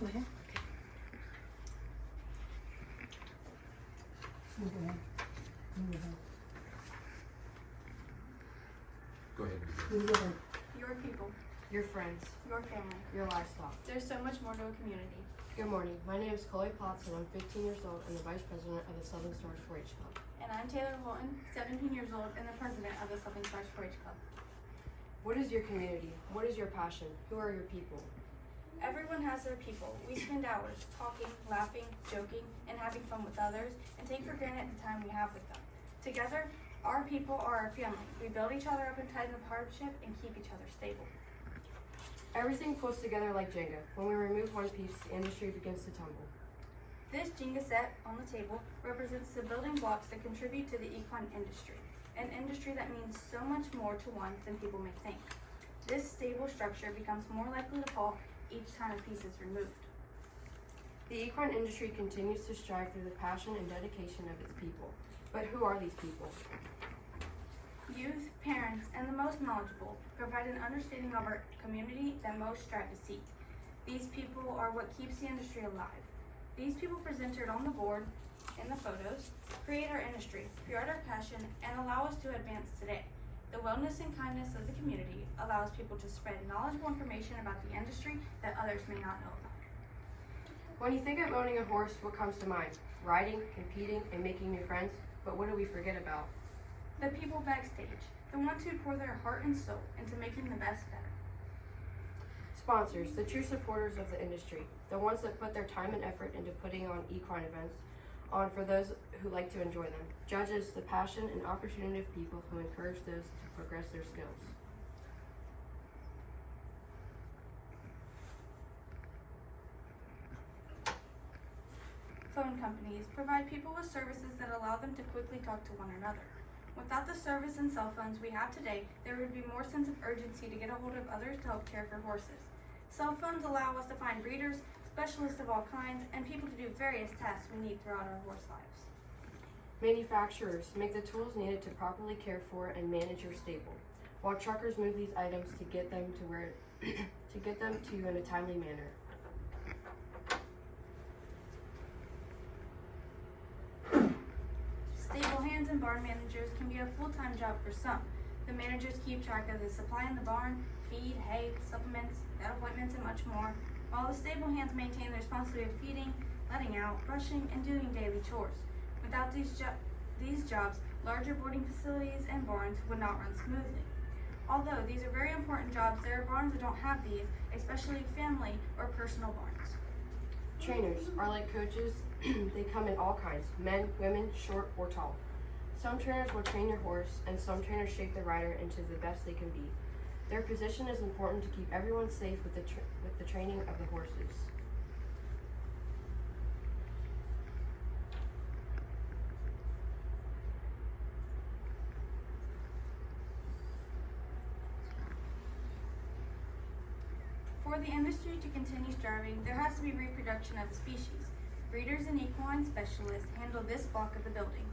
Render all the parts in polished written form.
Go ahead. Move ahead. Move ahead. Go ahead. Move ahead. Your people, Your friends, your family. your livestock. There's so much more to a community. Good morning. My name is Chloe Potts and I'm 15 years old and the Vice President of the Southern Stars 4-H Club. And I'm Taylor Holton, 17 years old and the President of the Southern Stars 4-H Club. What is your community? What is your passion? Who are your people? Everyone has their people. We spend hours talking, laughing, joking, and having fun with others, and take for granted the time we have with them. Together, our people are our family. We build each other up in times of hardship and keep each other stable. Everything pulls together like Jenga. When we remove one piece, the industry begins to tumble. This Jenga set on the table represents the building blocks that contribute to the equine industry, an industry that means so much more to one than people may think. This stable structure becomes more likely to fall each time a piece is removed. The equine industry continues to strive through the passion and dedication of its people. But who are these people? Youth, parents, and the most knowledgeable provide an understanding of our community that most strive to seek. These people are what keeps the industry alive. These people presented on the board in the photos create our industry, fuel our passion, and allow us to advance today. The wellness and kindness of the community allows people to spread knowledgeable information about the industry that others may not know about. When you think of owning a horse, what comes to mind? Riding, competing, and making new friends? But what do we forget about? The people backstage, the ones who pour their heart and soul into making the best better. Sponsors, the true supporters of the industry, the ones that put their time and effort into putting on equine events on for those who like to enjoy them. Judges, the passion and opportunity of people who encourage those to progress their skills. Phone companies provide people with services that allow them to quickly talk to one another. Without the service and cell phones we have today, there would be more sense of urgency to get a hold of others to help care for horses. Cell phones allow us to find breeders, specialists of all kinds, and people to do various tasks we need throughout our horse lives. Manufacturers make the tools needed to properly care for and manage your stable, while truckers move these items to get them to where to get them to you in a timely manner. Stable hands and barn managers can be a full-time job for some. The managers keep track of the supply in the barn, feed, hay, supplements, vet appointments, and much more, while the stable hands maintain the responsibility of feeding, letting out, brushing, and doing daily chores. Without these jobs, larger boarding facilities and barns would not run smoothly. Although these are very important jobs, there are barns that don't have these, especially family or personal barns. Trainers are like coaches. They come in all kinds, men, women, short or tall. Some trainers will train your horse, and some trainers shape the rider into the best they can be. Their position is important to keep everyone safe with the training of the horses. For the industry to continue striving, there has to be reproduction of the species. Breeders and equine specialists handle this block of the building.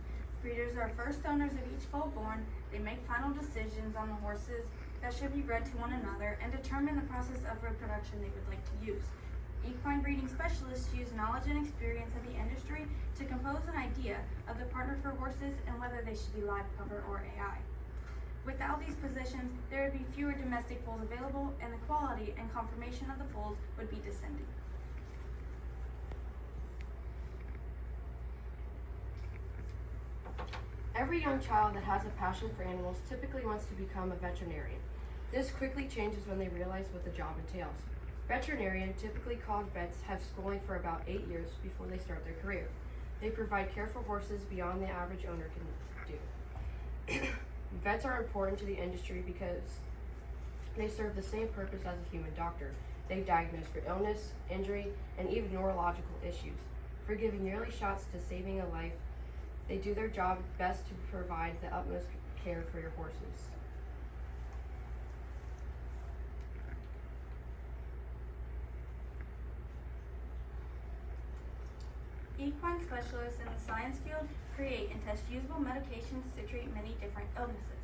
Breeders are first owners of each foal born. They make final decisions on the horses that should be bred to one another and determine the process of reproduction they would like to use. Equine breeding specialists use knowledge and experience of the industry to compose an idea of the partner for horses and whether they should be live cover or AI. Without these positions, there would be fewer domestic foals available and the quality and conformation of the foals would be descending. Every young child that has a passion for animals typically wants to become a veterinarian. This quickly changes when they realize what the job entails. Veterinarian, typically called vets, have schooling for about 8 years before they start their career. They provide care for horses beyond the average owner can do. Vets are important to the industry because they serve the same purpose as a human doctor. They diagnose for illness, injury, and even neurological issues. For giving yearly shots to saving a life, they do their job best to provide the utmost care for your horses. Equine specialists in the science field create and test usable medications to treat many different illnesses.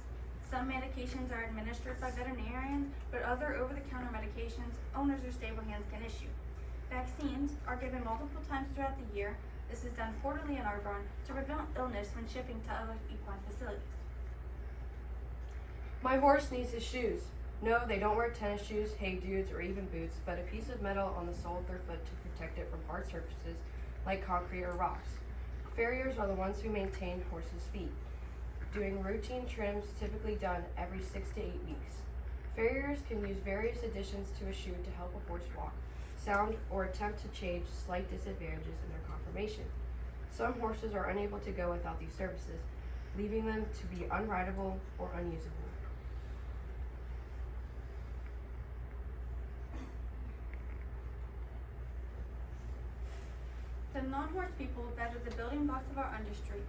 Some medications are administered by veterinarians, but other over-the-counter medications owners or stable hands can issue. Vaccines are given multiple times throughout the year. This is done quarterly in our barn to prevent illness when shipping to other equine facilities. My horse needs his shoes. No, they don't wear tennis shoes, hay dudes, or even boots, but a piece of metal on the sole of their foot to protect it from hard surfaces like concrete or rocks. Farriers are the ones who maintain horses' feet, doing routine trims typically done every 6 to 8 weeks. Farriers can use various additions to a shoe to help a horse walk, sound, or attempt to change slight disadvantages in their conformation. Some horses are unable to go without these services, leaving them to be unrideable or unusable. The non-horse people that are the building blocks of our industry.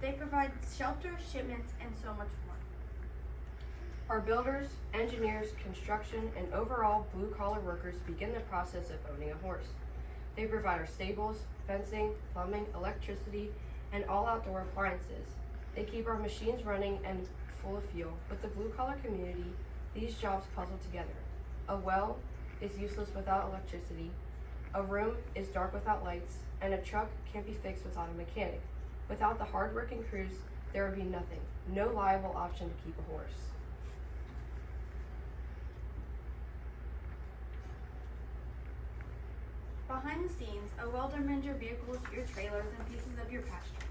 They provide shelter, shipments, and so much more. Our builders, engineers, construction, and overall blue-collar workers begin the process of owning a horse. They provide our stables, fencing, plumbing, electricity, and all outdoor appliances. They keep our machines running and full of fuel. With the blue-collar community, these jobs puzzle together. A well is useless without electricity. A room is dark without lights, and a truck can't be fixed without a mechanic. Without the hard-working crews, there would be nothing. No viable option to keep a horse. Behind the scenes, a welder mends your vehicles, your trailers, and pieces of your pasture.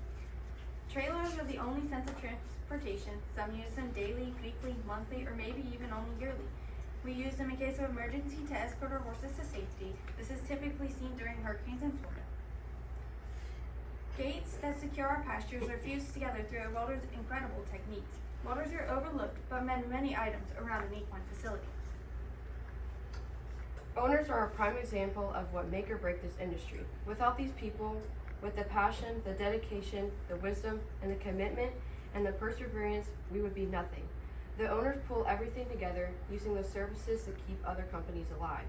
Trailers are the only sense of transportation. Some use them daily, weekly, monthly, or maybe even only yearly. We use them in case of emergency to escort our horses to safety. This is typically seen during hurricanes in Florida. Gates that secure our pastures are fused together through a welder's incredible techniques. Welders are overlooked, but mend many items around an equine facility. Owners are a prime example of what make or break this industry. Without these people, with the passion, the dedication, the wisdom, and the commitment, and the perseverance, we would be nothing. The owners pull everything together, using the services to keep other companies alive.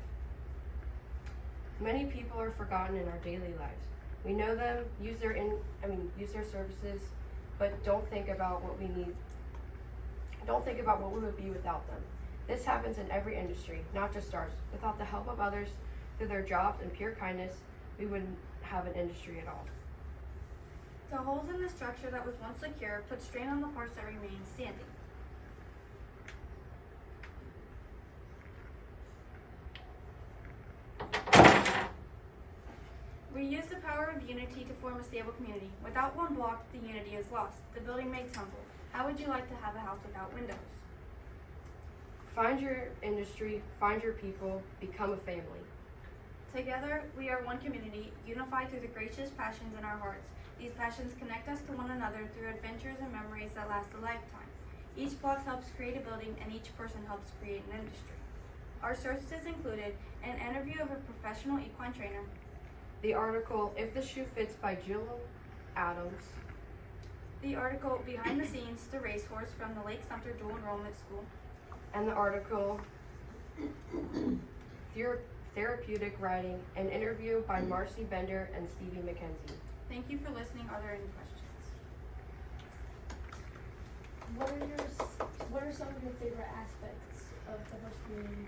Many people are forgotten in our daily lives. We know them, use their services, but don't think about what we need. Don't think about what we would be without them. This happens in every industry, not just ours. Without the help of others, through their jobs and pure kindness, we wouldn't have an industry at all. The holes in the structure that was once secure put strain on the parts that remain standing. We use the power of unity to form a stable community. Without one block, the unity is lost. The building may tumble. How would you like to have a house without windows? Find your industry, find your people, become a family. Together, we are one community, unified through the gracious passions in our hearts. These passions connect us to one another through adventures and memories that last a lifetime. Each block helps create a building, and each person helps create an industry. Our services included an interview of a professional equine trainer, The article, If the Shoe Fits by Jill Adams, the article Behind the Scenes, the Racehorse from the Lake Sumter Dual Enrollment School, and the article, Therapeutic Riding, an interview by Marcy Bender and Stevie McKenzie. Thank you for listening. Are there any questions? What are some of your favorite aspects of the horse community?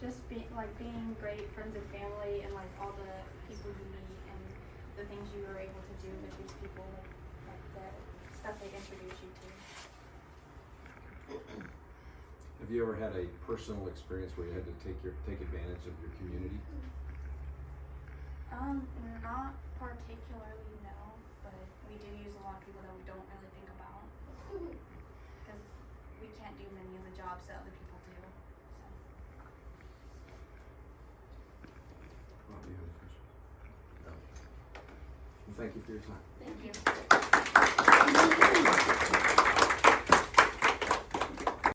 Just being great friends and family, and like all the people you meet and the things you were able to do with these people, like the stuff they introduce you to. Have you ever had a personal experience where you had to take advantage of your community? Not particularly, no, but we do use a lot of people that we don't really think about because we can't do many of the jobs that other people do. Oh, do you have a question? No. Well, thank you for your time. Thank you.